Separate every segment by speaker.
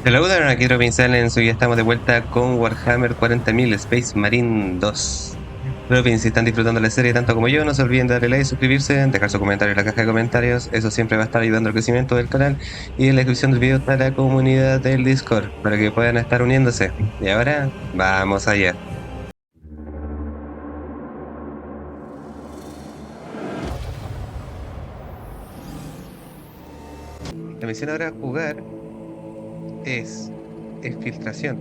Speaker 1: Hello there, aquí DropInSilence, hoy estamos de vuelta con Warhammer 40.000 Space Marine 2. Dropin, si están disfrutando la serie tanto como yo, no se olviden de darle like, suscribirse, dejar su comentario en la caja de comentarios, eso siempre va a estar ayudando al crecimiento del canal, y en la descripción del video está la comunidad del Discord, para que puedan estar uniéndose. Y ahora, vamos allá. La misión ahora a jugar es Exfiltración.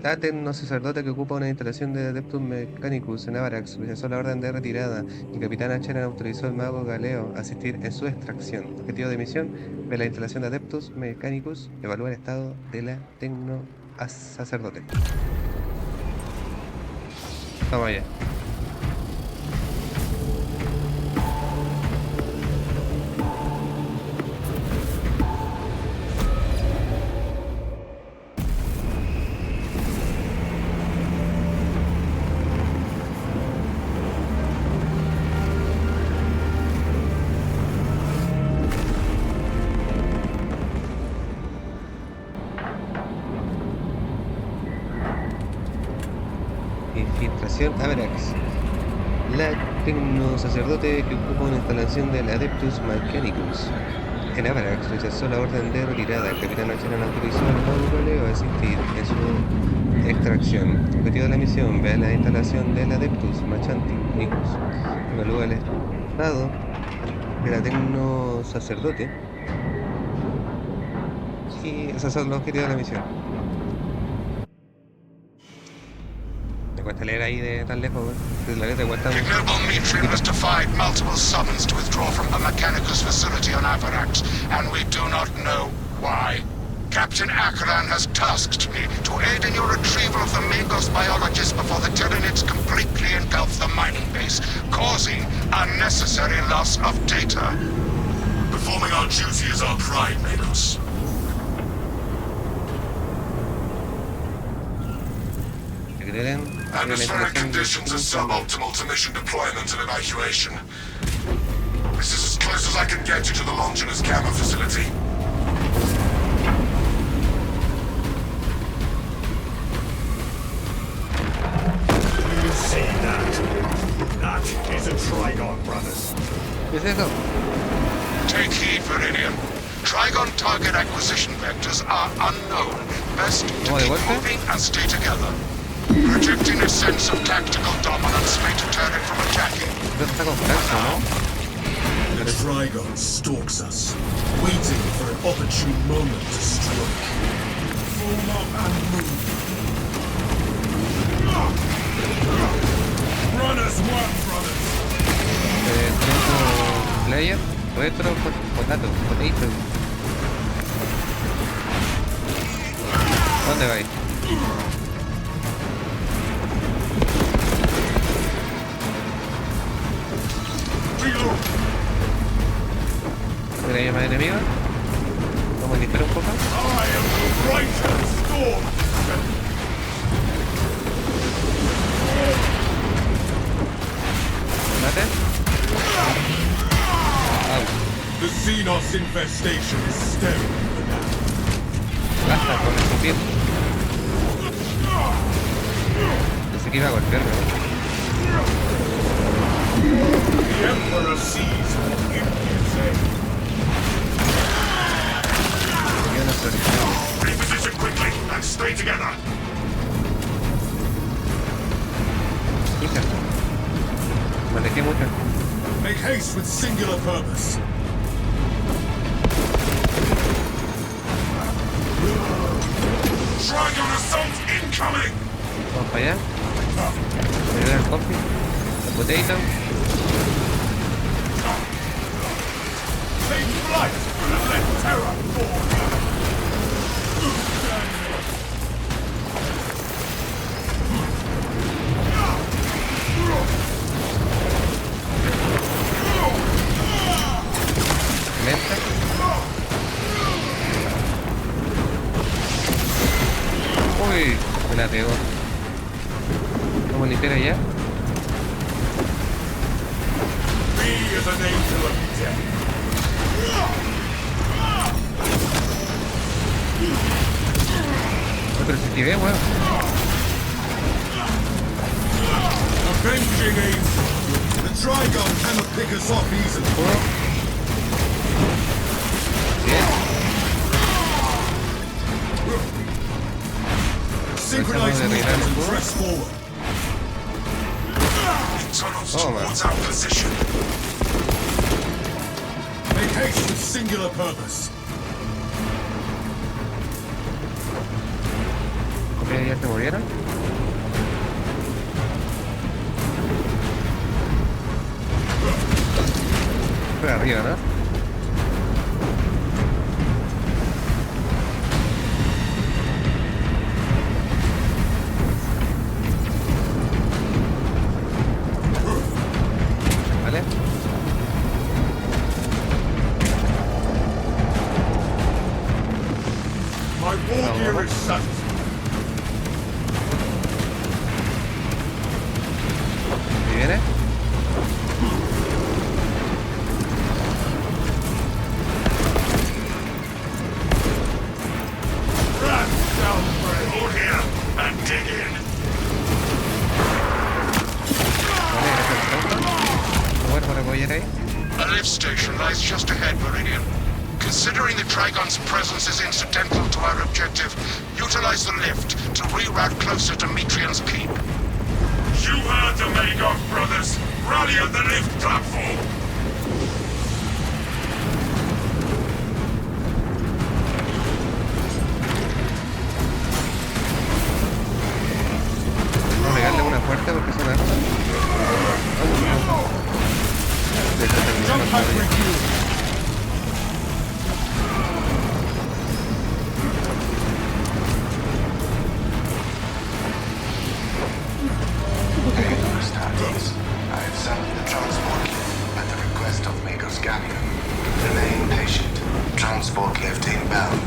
Speaker 1: Daten, no sacerdote que ocupa una instalación de Adeptus Mechanicus en Avarax, rechazó la orden de retirada. El capitán Acheran autorizó al mago Galeo a asistir en su extracción. Objetivo de misión: ver la instalación de Adeptus Mechanicus, evaluar el estado de la tecno sacerdote. Vamos allá. Infiltración Avarax. La tecno sacerdote que ocupa una instalación del Adeptus Mechanicus en Avarax rechazó la orden de retirada. El capitán Acheran autorizó al mago Galeo a asistir en su extracción. Objetivo de la misión: ver la instalación del Adeptus Mechanicus, evalúa el estado de la tecno sacerdote, y esos son los objetivos de la misión. Me cuesta leer ahí de tan lejos, ¿eh? La letra cuesta
Speaker 2: The noble Mitri was defied multiple summons to withdraw from the Mechanicus facility on Avarax, and we do not know why. Captain Akran has tasked me to aid in your retrieval of the Magos biologists before the Tyranids completely engulf the mining base, causing unnecessary loss of data. Performing our duty is our pride, Magos. Atmospheric conditions are suboptimal to mission deployment and evacuation. This is as close as I can get you to the Longinus Gamma facility. You see that? That is a Trigon, brothers.
Speaker 1: ¿Qué es eso?
Speaker 2: Take heed, Viridian. Trigon target acquisition vectors are unknown. Best to keep moving and stay together. Projecting a sense of tactical dominance may deter it from attacking.
Speaker 1: Está con Franco, ¿no?
Speaker 3: The Trigon stalks us, waiting for an opportune moment to strike. Form up and move. Runners one, brothers.
Speaker 1: Tengo player, retro, potato. ¿Dónde vais? ¿Mira, hay más enemigos? Vamos a disparar un poco. ¿Mate?
Speaker 3: The Xenos infestation is staring for now.
Speaker 1: Basta con escupir. Pensé que iba a golpearme, ¿no?
Speaker 3: The Emperor sees what you can say.
Speaker 2: Reposition quickly and stay together.
Speaker 1: Hija. Me alejé mucho.
Speaker 3: Make haste with singular purpose.
Speaker 2: Trigon assault incoming!
Speaker 1: Vamos para allá. Ayudar al coffee. El potato.
Speaker 3: Take flight and let terror fall.
Speaker 1: Lenta. Uy, me la pegó. Vamos a limpiar allá.
Speaker 3: Me is an angel of death.
Speaker 1: Pero se esquivé, weón.
Speaker 3: Avenging aim. The Trigon cannot pick us off easily.
Speaker 1: Bien.
Speaker 3: Synchronize movement and press forward.
Speaker 2: Tunnels
Speaker 1: Oh, man.
Speaker 2: towards our position.
Speaker 3: Make haste with singular purpose.
Speaker 1: Ok, ya se murieron. Fue arriba, ¿no? Vale.
Speaker 3: My war gear is set.
Speaker 1: ¿Y viene?
Speaker 3: Rat down break.
Speaker 2: Hold here and dig in.
Speaker 1: Vale, perfecto. Bueno, para apoyar ahí.
Speaker 2: A lift station lies just ahead, Meridian. Considering the Trigon's presence is incidental to our objective, utilize the lift to reroute closer to Metrian's keep. You heard the Magog brothers. Rally at the lift platform.
Speaker 1: Vamos a pegarle una puerta porque se me da.
Speaker 3: Jump pack refuel.
Speaker 4: I have summoned the transport lift at the request of Magos Gallium. Remain patient. Transport lift inbound.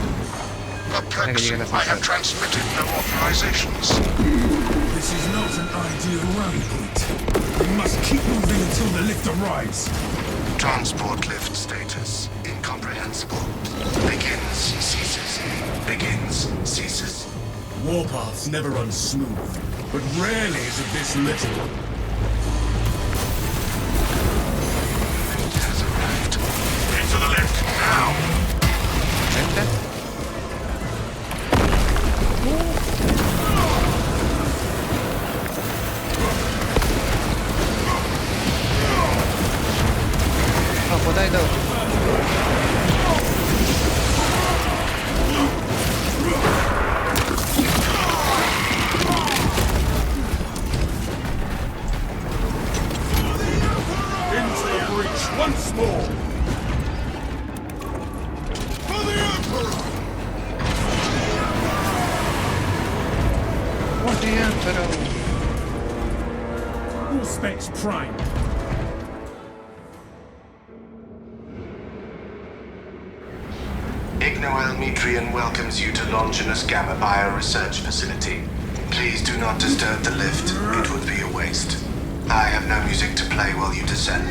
Speaker 2: Perplexing. I have transmitted no authorizations.
Speaker 3: This is not an ideal rally point. We must keep moving until the lift arrives.
Speaker 4: Transport lift status incomprehensible. Begins, ceases. Begins, ceases.
Speaker 3: Warpaths never run smooth, but rarely is it this little.
Speaker 4: Lift has arrived.
Speaker 2: Into the lift, now!
Speaker 1: Vente. Oh, potato.
Speaker 3: Into the breach once more. For the Emperor!
Speaker 1: Oh, yeah, pero...
Speaker 3: All specs prime.
Speaker 4: Ignoel Metrian welcomes you to Longinus Gamma Bio Research Facility. Please do not disturb the lift. It would be a waste. I have no music to play while you descend.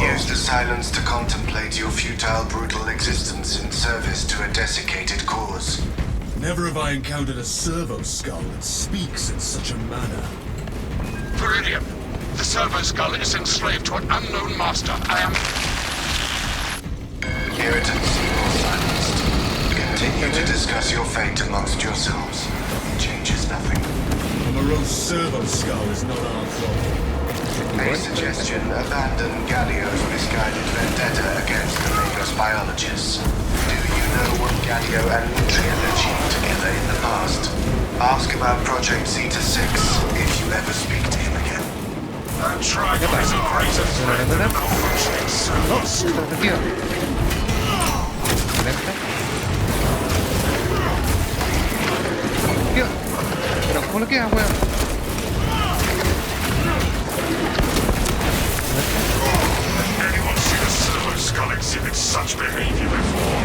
Speaker 4: Use the silence to contemplate your futile, brutal existence in service to a desiccated cause.
Speaker 3: Never have I encountered a servo skull that speaks in such a manner.
Speaker 2: Meridian, the servo skull is enslaved to an unknown master. I am...
Speaker 4: Irritants or silenced. Continue to discuss your fate amongst yourselves. It changes nothing.
Speaker 3: A morose servo skull is not our problem.
Speaker 4: A suggestion, abandon Gallio's misguided vendetta against the Magos biologists. Do you know what Gallio and Metrian achieved together in the past? Ask about Project Zeta-6 if you ever speak to him again.
Speaker 2: That Trigon is a greater threat than a malfunctioning servo skull.
Speaker 1: Está tío. Vente. Tío. Pero ¿cómo lo queda, weón?
Speaker 2: Anyone seen a servo skull exhibit such behavior before?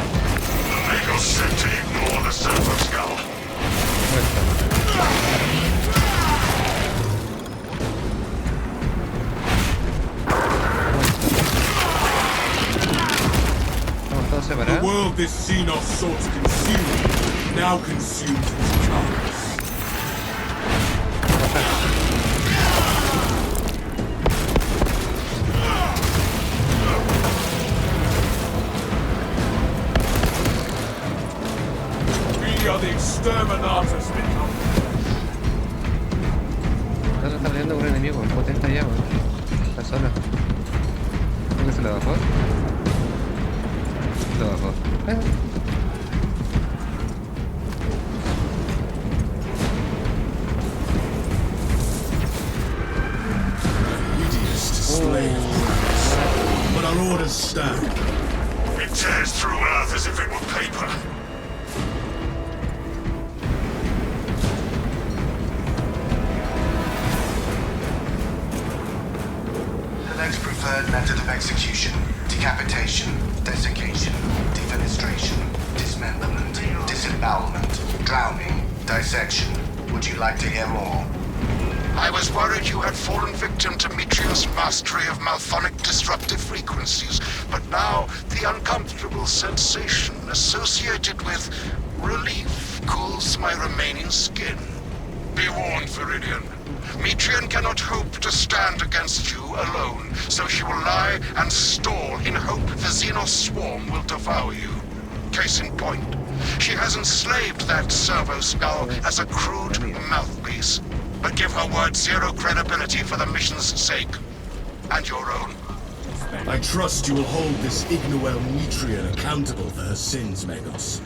Speaker 2: The Magos said to ignore the servo skull.
Speaker 1: Estamos todos
Speaker 3: The
Speaker 1: separados.
Speaker 3: world this Xenos sought to consume now consumed its carcass. We are the exterminators, Midnight.
Speaker 1: No se está peleando con un enemigo, el potente allá, weón. Está sola. ¿Dónde se lo bajó? Lo bajó.
Speaker 3: Slain. But our orders stand.
Speaker 2: It tears through Earth as if it were paper.
Speaker 4: The next preferred method of execution: decapitation, desiccation, defenestration, dismemberment, disembowelment, drowning, dissection. Would you like to hear more?
Speaker 2: I was worried you had fallen victim to Mitrium's mastery of malphonic disruptive frequencies, but now the uncomfortable sensation associated with relief cools my remaining skin. Be warned, Viridian. Mitrium cannot hope to stand against you alone, so she will lie and stall in hope the Xenos swarm will devour you. Case in point, she has enslaved that servo skull as a crude mouthpiece. But give her word zero credibility for the mission's sake. And your own.
Speaker 3: I trust you will hold this Ignoel Mitrian accountable for her sins, Megos.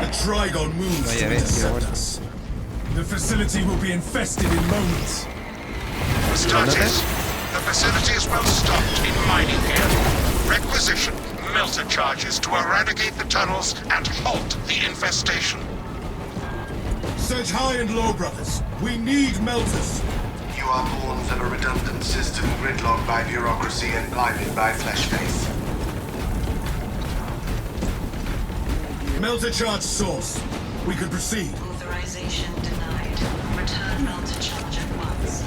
Speaker 3: The Trigon moves to intercept us. The facility will be infested in moments.
Speaker 2: Starters, the facility is well stocked in mining gear. Requisition melter charges to eradicate the tunnels and halt the infestation.
Speaker 3: Search high and low, brothers. We need melters.
Speaker 4: You are pawns of a redundant system gridlocked by bureaucracy and blinded by flesh face.
Speaker 3: Melter charge source. We could proceed.
Speaker 5: Authorization denied. Return melter charge at once.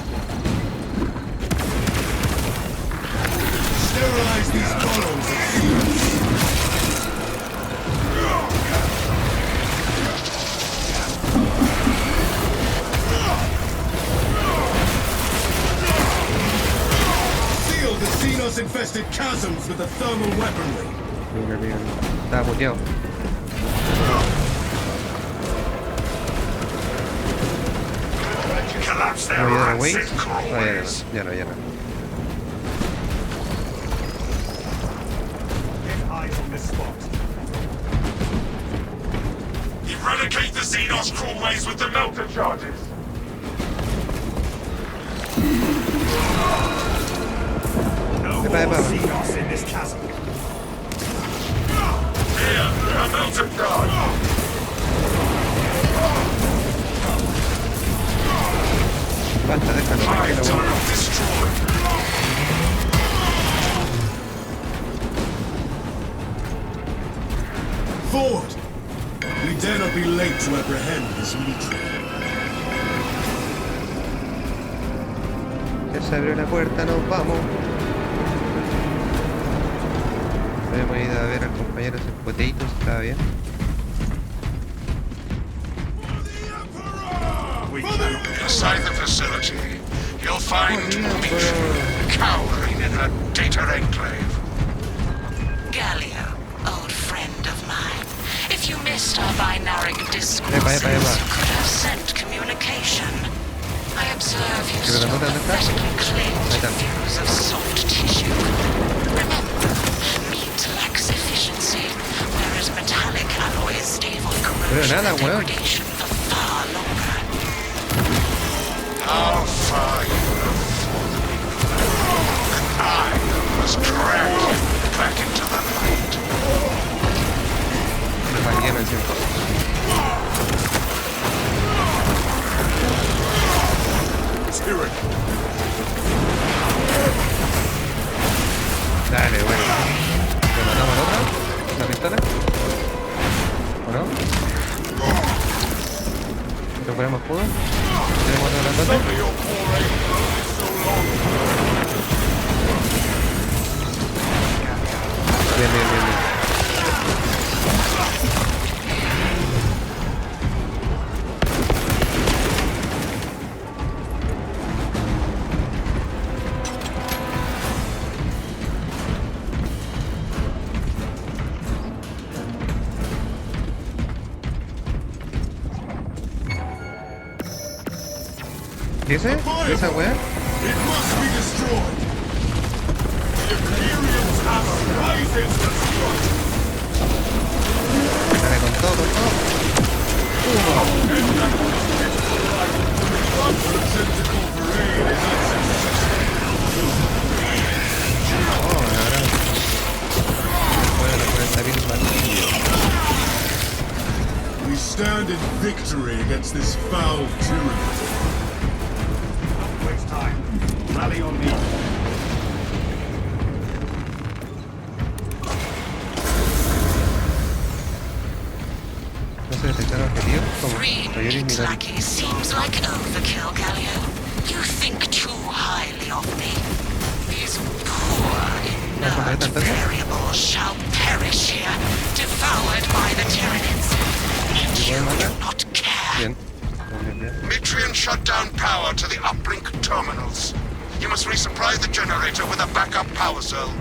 Speaker 3: Sterilize these burrows of seals. Seal the Xenos-infested chasms with the thermal weaponry.
Speaker 1: Bien. Estaba muteado.
Speaker 2: Collapse their
Speaker 1: ¿No había
Speaker 2: ranks
Speaker 1: Wings?
Speaker 2: in crawlways.
Speaker 1: Ya no.
Speaker 2: Eradicate the Xenos crawlways with the melter charges. No more Xenos in this chasm. Here, a melter charge.
Speaker 1: Basta, déjalo,
Speaker 2: Five
Speaker 1: tranquilo, weón.
Speaker 2: tunnel destroyed.
Speaker 3: Forward! We dare not be late to apprehend this Mitrian.
Speaker 1: Ya se abrió la puerta, nos vamos. Habíamos ido a ver al compañero ese poteito, si estaba bien.
Speaker 2: Inside the facility, you'll find Mitrium cowering in her data enclave.
Speaker 5: Gallio, old friend of mine. If you missed our binaric discourses,
Speaker 1: Epa.
Speaker 5: you could have sent communication. I observe you
Speaker 1: ¿Pero la
Speaker 5: still
Speaker 1: nota dónde está?
Speaker 5: pathetically cling
Speaker 1: Ahí
Speaker 5: to
Speaker 1: está.
Speaker 5: views of soft tissue. Remember, meat lacks efficiency, whereas metallic alloys stay for corrosion
Speaker 1: nada,
Speaker 5: and
Speaker 1: weón.
Speaker 5: degradation for far longer.
Speaker 2: How far you have fallen. I must drag you back into the light.
Speaker 1: Me fallé en el tiempo. Dale, bueno. ¿Le matamos al otro? ¿La pistola? ¿O no? ¿Recuperamos escudo? ¿Tenemos otra grandote?
Speaker 3: Only your poor aim is so long.
Speaker 1: Bien, bien, bien, bien. ¿Qué es esa weá?
Speaker 3: It must be destroyed. The Imperium's hammer rises to strike.
Speaker 1: Dale con todo, con todo.
Speaker 3: Tentacle parade is unsuccessful.
Speaker 1: Oh, ahora. Bueno, 40.000 martillos.
Speaker 3: We stand in victory against this foul tyranny. Don't waste time. Rally on me.
Speaker 1: No se detectaron objetivos como
Speaker 5: 3
Speaker 1: mayores
Speaker 5: meat
Speaker 1: niveles.
Speaker 5: lackeys seems like overkill, Galio. You think too highly of me. These poor, inert variables shall perish here, devoured by the Tyranids. And you do not care.
Speaker 1: Bien. Bien, bien.
Speaker 2: Mitrian shut down power to the uplink terminals. You must resupply the generator with a backup power cell.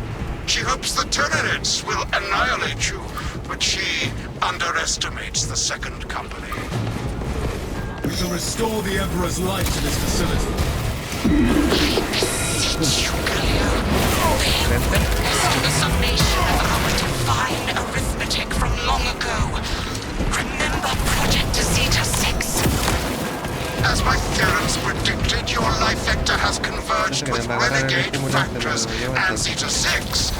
Speaker 2: She hopes the Tyranids will annihilate you, but she underestimates the second company.
Speaker 3: We shall restore the Emperor's life to this facility.
Speaker 5: Beseech you, Galio. Bear witness to the summation of our divine arithmetic from long ago. Remember Project Zeta 6?
Speaker 2: As my theorems predicted, your life vector has converged with renegade factors, and Zeta 6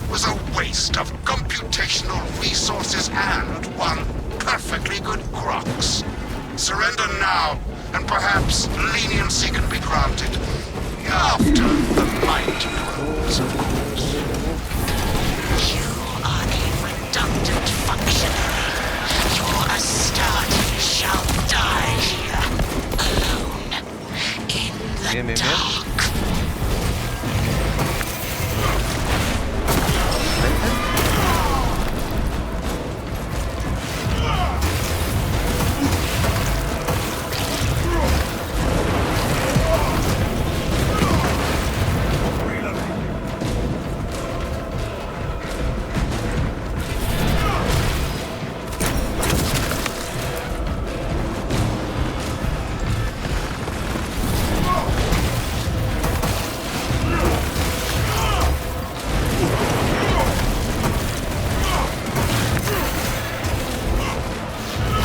Speaker 2: was a waste of computational resources and one perfectly good Grox. Surrender now, and perhaps leniency can be granted after the mind grows.
Speaker 5: You are a redundant functionary. Your Astartes shall die here, alone, in the
Speaker 1: Bien, bien, bien.
Speaker 5: dark.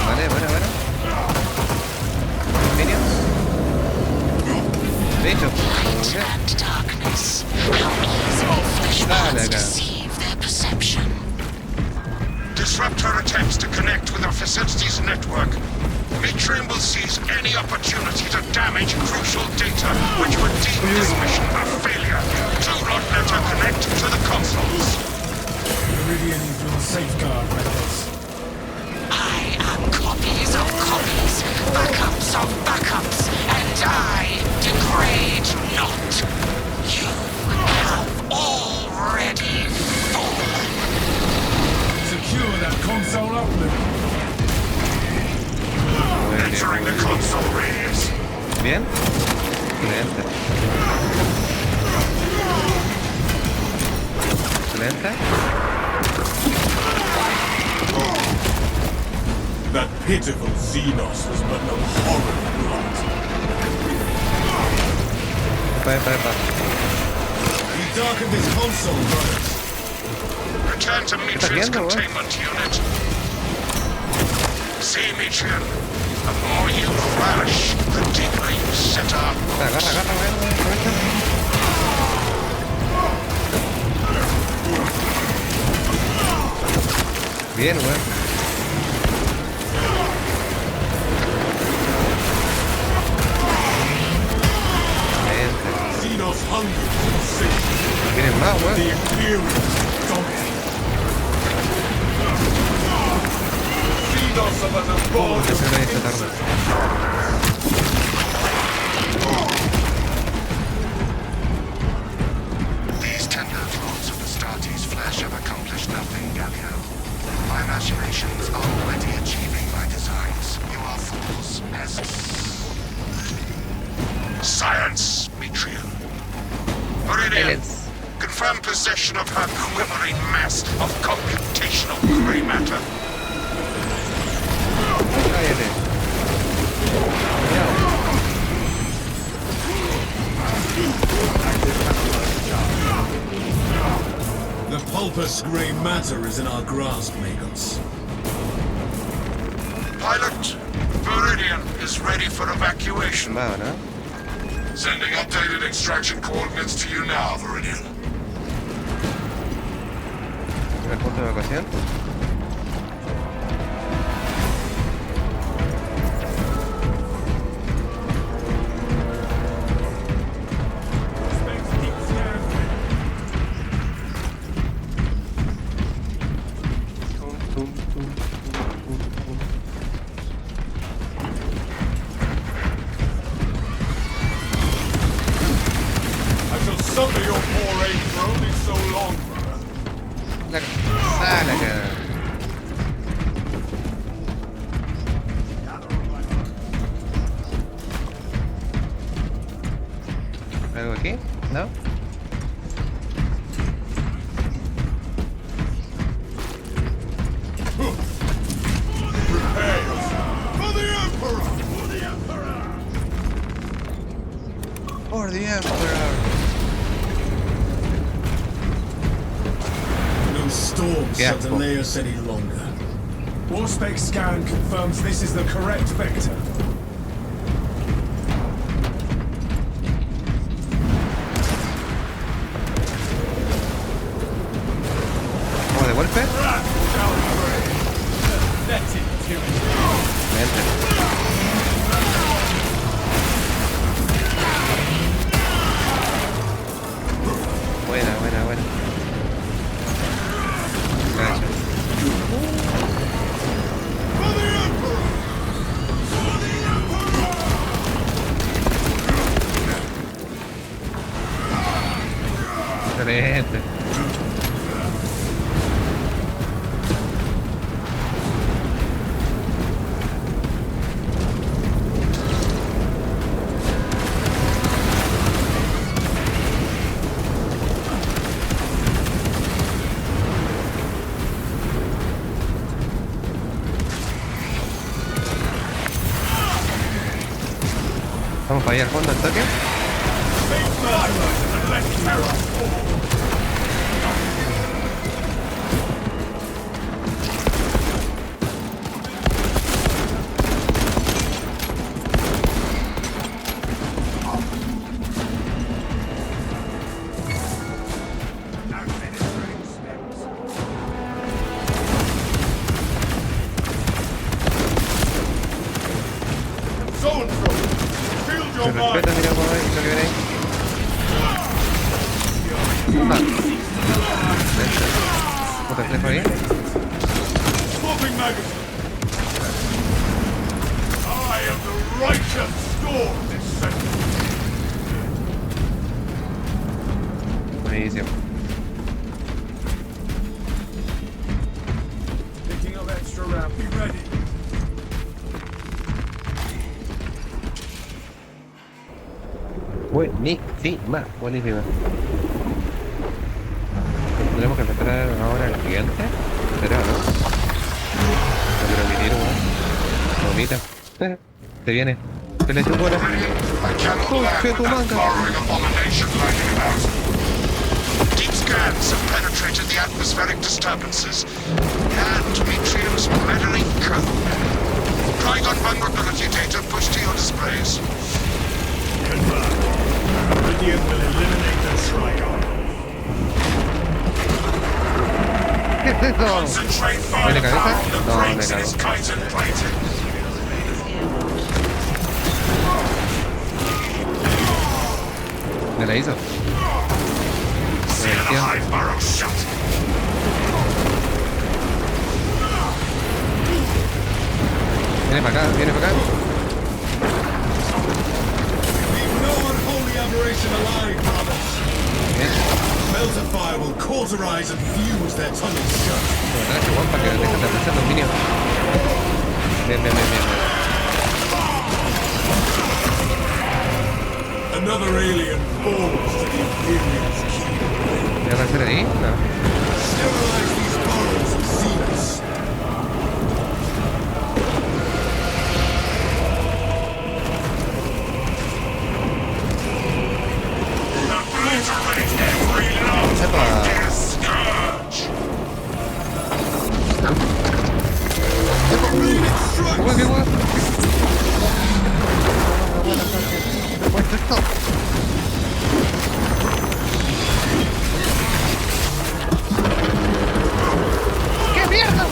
Speaker 1: Vale, bueno, bueno. Minions. De hecho,
Speaker 5: Light and darkness. How easily flesh
Speaker 1: Dale
Speaker 5: parts
Speaker 1: acá.
Speaker 5: deceive their perception.
Speaker 2: Disrupt her attempts to connect with our facilities network. Mitrian will seize any opportunity to damage crucial data, which would deem this mission a failure. Do not let her connect to the consoles.
Speaker 3: Meridian is your safeguard, Rebels.
Speaker 5: I am copies of copies, backups of backups, and I degrade not. You have already fallen.
Speaker 3: Secure that console uplink.
Speaker 2: Entering the console radius.
Speaker 1: bien. Excelente. Excelente.
Speaker 3: That pitiful Xenos was but no horrid blood.
Speaker 1: Epa.
Speaker 3: He darkened this console, brothers.
Speaker 2: Return to Mitrian's
Speaker 1: haciendo,
Speaker 2: containment unit. See, Mitrian, the more you crash, the deeper you set up.
Speaker 1: Agarra. Bien, weón. Excelente.
Speaker 3: Xenos hunger for safety.
Speaker 1: Vienen más,
Speaker 3: The
Speaker 1: weón.
Speaker 3: Imperials dominate. Xenos are but a ball
Speaker 1: Se
Speaker 3: of
Speaker 1: ve esta tarde.
Speaker 2: Science, Metrium. Meridian, confirm possession of her quivering mass of computational gray matter.
Speaker 1: Cállate.
Speaker 3: The pulpous grey matter is in our grasp, Magos.
Speaker 2: Pilot, Meridian is ready for evacuation.
Speaker 1: Va, ¿no?
Speaker 2: Sending updated extraction coordinates to you now, Meridian.
Speaker 1: El punto de evacuación.
Speaker 3: Suffer your poor age for only so long.
Speaker 1: La sala, cara. ¿Algo aquí? ¿No?
Speaker 3: Prepare yourself for the Emperor! For the Emperor!
Speaker 1: For the Emperor.
Speaker 3: No storms shall delay us any longer.
Speaker 6: Warspec scan confirms this is the correct vector.
Speaker 1: ¿Cómo de golpe? Vente. Buena. Gracias. Excelente. Vamos para allá al fondo al toque. Se respeta, mira cómo es lo que viene ahí. ¿Un reflejo ahí?
Speaker 3: Swapping magazine! I am the righteous storm this second.
Speaker 1: Buenísimo.
Speaker 6: Picking up extra round. Be ready.
Speaker 1: Buenísima. Tendremos que empezar ahora el gigante. ¿Será, no? No quiero mi tiro, weón. Vomita. Te viene. Te le chupo ahora. ¡Coge tu manga!
Speaker 2: Deep scans have penetrated the atmospheric disturbances and Metrium's meddling code. Trigon vulnerability data pushed to your displays.
Speaker 3: Meridian will eliminate the Trigon.
Speaker 1: ¿Qué es esto?
Speaker 2: Concentrate
Speaker 1: ¿Tiene cabeza?
Speaker 2: firepower that
Speaker 1: No, me
Speaker 2: breaks in
Speaker 1: cago.
Speaker 2: his chitin plating.
Speaker 1: ¿Me la hizo?
Speaker 2: See the hive burrow shut.
Speaker 1: Viene para acá.
Speaker 3: Leave no unholy aberration alive, brothers.
Speaker 1: Bien.
Speaker 3: Melter fire will cauterize and fuse their tunnels shut.
Speaker 1: ¿Verdad? Qué guapa que dejan de apreciar los minions. Bien.
Speaker 6: Another alien falls to the Imperial's key.
Speaker 1: ¿Me va a aparecer ahí? No.
Speaker 6: Sterilize these burrows and seals.
Speaker 2: Obliterate every last
Speaker 1: Epa.
Speaker 2: dear scourge!
Speaker 1: Uy, qué guay. ¿Qué puesto esto? ¡Qué mierda!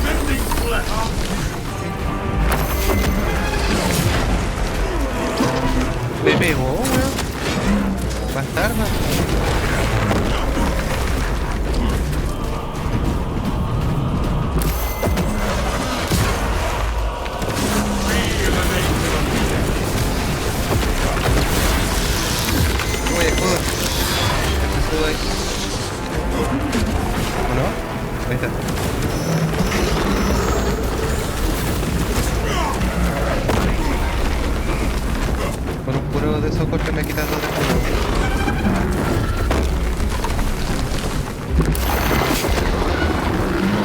Speaker 6: Mending flesh.
Speaker 1: Me pegó, weón. Bastardo. Uy, escudo. Escudo ahí. ¿O no? Ahí está. Con un puro de esos golpes me quitas dos de escudo.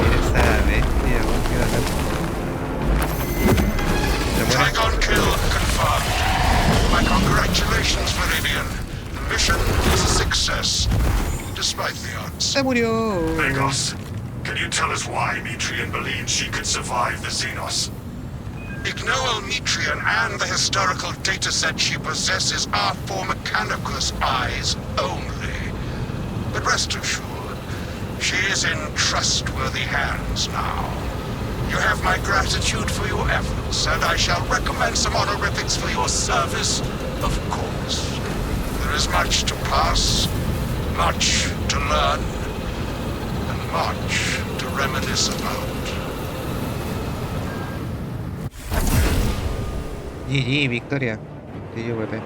Speaker 1: Mira esa bestia, weón, qué bacán. Se muere.
Speaker 2: Trigon kill confirmed. My congratulations, Meridian. The mission is a success, despite the odds.
Speaker 1: Se murió.
Speaker 2: Megos, can you tell us why Metrian believes she could survive the Xenos? Ignore Metrian and the historical dataset she possesses are for Mechanicus eyes only. But rest assured, she is in trustworthy hands now. You have my gratitude for your efforts, and I shall recommend some honorifics for your service, of course. There is much to pass, much to learn, and much to reminisce about.
Speaker 1: GG, victoria. GG, WP.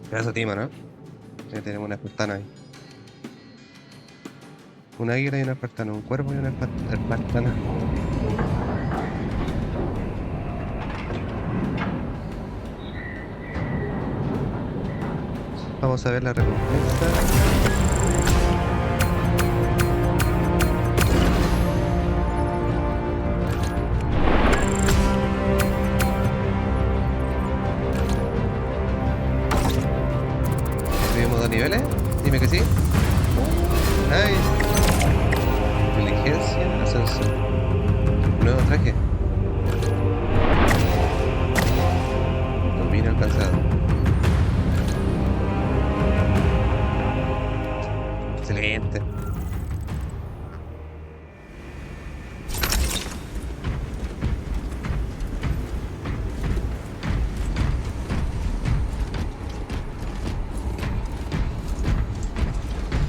Speaker 1: Pedazo de timo, ¿no? Ya tenemos una espartana ahí. Un águila y una espartana, un cuervo y una espartana. Vamos a ver la recompensa. ¿Subimos 2 niveles? Dime que sí. Nice. Inteligencia, ascenso. Nuevo traje. Dominio alcanzado. Excelente.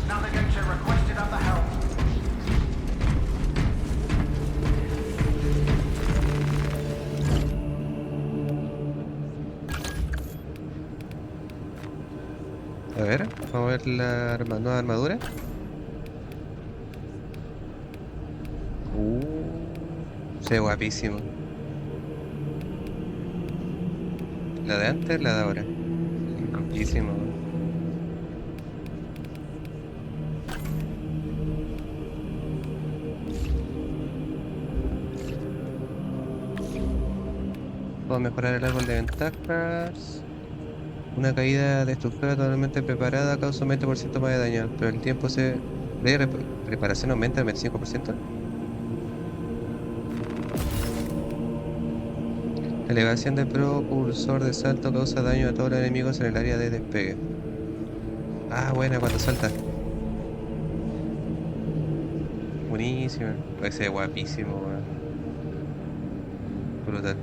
Speaker 7: Navigator requested at the helm.
Speaker 1: A ver, vamos a ver la nueva armadura. Se ve guapísimo. La de antes, la de ahora. Guapísimo. Puedo mejorar el árbol de ventajas. Una caída destructora totalmente preparada causa un 20% más de daño, pero el tiempo de preparación aumenta el 25%. Elevación de propulsor de salto causa daño a todos los enemigos en el área de despegue. Ah, buena, cuando salta. Buenísima. Ese es guapísimo, weón. Brutal.